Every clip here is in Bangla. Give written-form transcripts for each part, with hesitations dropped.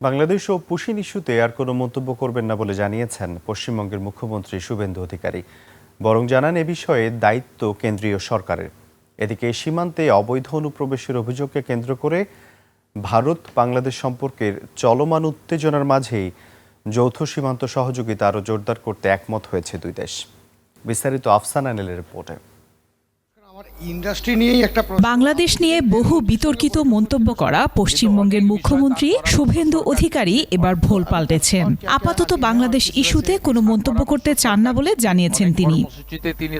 বাংলাদেশ ও পুশিন ইস্যুতে আর কোনো মন্তব্য করবেন না বলে জানিয়েছেন পশ্চিমবঙ্গের মুখ্যমন্ত্রী শুভেন্দু অধিকারী। বরং জানান এ বিষয়ে দায়িত্ব কেন্দ্রীয় সরকারের। এদিকে সীমান্তে অবৈধ অনুপ্রবেশের অভিযোগকে কেন্দ্র করে ভারত বাংলাদেশ সম্পর্কের চলমান উত্তেজনার মাঝেই যৌথ সীমান্ত সহযোগিতা আরও জোরদার করতে একমত হয়েছে দুই দেশ। বিস্তারিত আফসানা নেলের রিপোর্টে। বাংলাদেশ নিয়ে বহু বিতর্কিত মন্তব্য করা পশ্চিমবঙ্গের মুখ্যমন্ত্রী শুভেন্দু অধিকারী এবার ভোল পাল্টেছেন। আপাতত বাংলাদেশ ইস্যুতে কোনো মন্তব্য করতে চান না বলে জানিয়েছেন তিনি।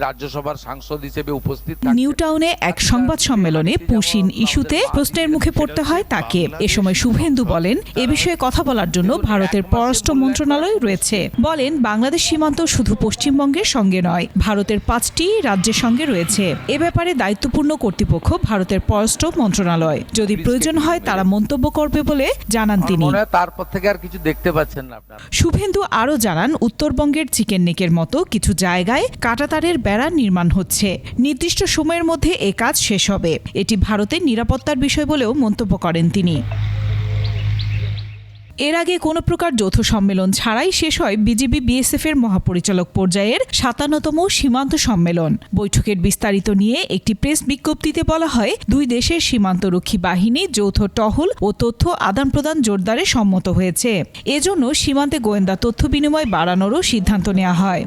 রাজ্যসভার সাংসদ হিসেবে উপস্থিত নিউ টাউনে এক সংবাদ সম্মেলনে পুশিন ইস্যুতে প্রশ্নের মুখে পড়তে হয় তাকে। এ সময় শুভেন্দু বলেন, এ বিষয়ে কথা বলার জন্য ভারতের পররাষ্ট্র মন্ত্রণালয় রয়েছে। বলেন, বাংলাদেশ সীমান্ত শুধু পশ্চিমবঙ্গের সঙ্গে নয়, ভারতের 5টি রাজ্যের সঙ্গে রয়েছে। এ ব্যাপারে দায়িত্বপূর্ণ কর্তৃপক্ষ ভারতের পররাষ্ট্র মন্ত্রণালয়। যদি প্রয়োজন হয় তারা মন্তব্য করবে বলে জানান তিনি। তারপর থেকে আর কিছু দেখতে পাচ্ছেন না আপনারা। শুভেন্দু আরও জানান, উত্তরবঙ্গের চিকেন নেকের মতো কিছু জায়গায় কাঁটাতারের বেড়া নির্মাণ হচ্ছে। নির্দিষ্ট সময়ের মধ্যে এ কাজ শেষ হবে। এটি ভারতের নিরাপত্তার বিষয় বলেও মন্তব্য করেন তিনি। এর আগে কোনো প্রকার যৌথ সম্মেলন ছাড়াই শেষ হয় বিজিবি বিএসএফ এর মহাপরিচালক পর্যায়ের 57তম সীমান্ত সম্মেলন। বৈঠকের বিস্তারিত নিয়ে একটি প্রেস বিজ্ঞপ্তিতে বলা হয়, দুই দেশের সীমান্তরক্ষী বাহিনী যৌথ টহল ও তথ্য আদান প্রদান জোরদারে সম্মত হয়েছে। এজন্য সীমান্তে গোয়েন্দা তথ্য বিনিময় বাড়ানোরও সিদ্ধান্ত নেওয়া হয়।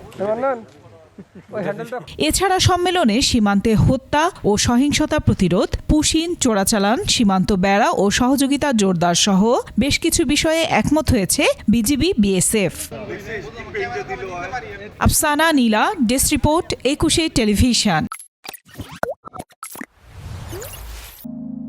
এছাড়া সম্মেলনে সীমান্তে হত্যা ও সহিংসতা প্রতিরোধ, পুশিন, চোরাচালান, সীমান্ত বেড়া ও সহযোগিতা জোরদার সহ বেশ কিছু বিষয়ে একমত হয়েছে বিজিবি বিএসএফ। আফসানা নীলা, ডেস্ক রিপোর্ট, 21 টেলিভিশন।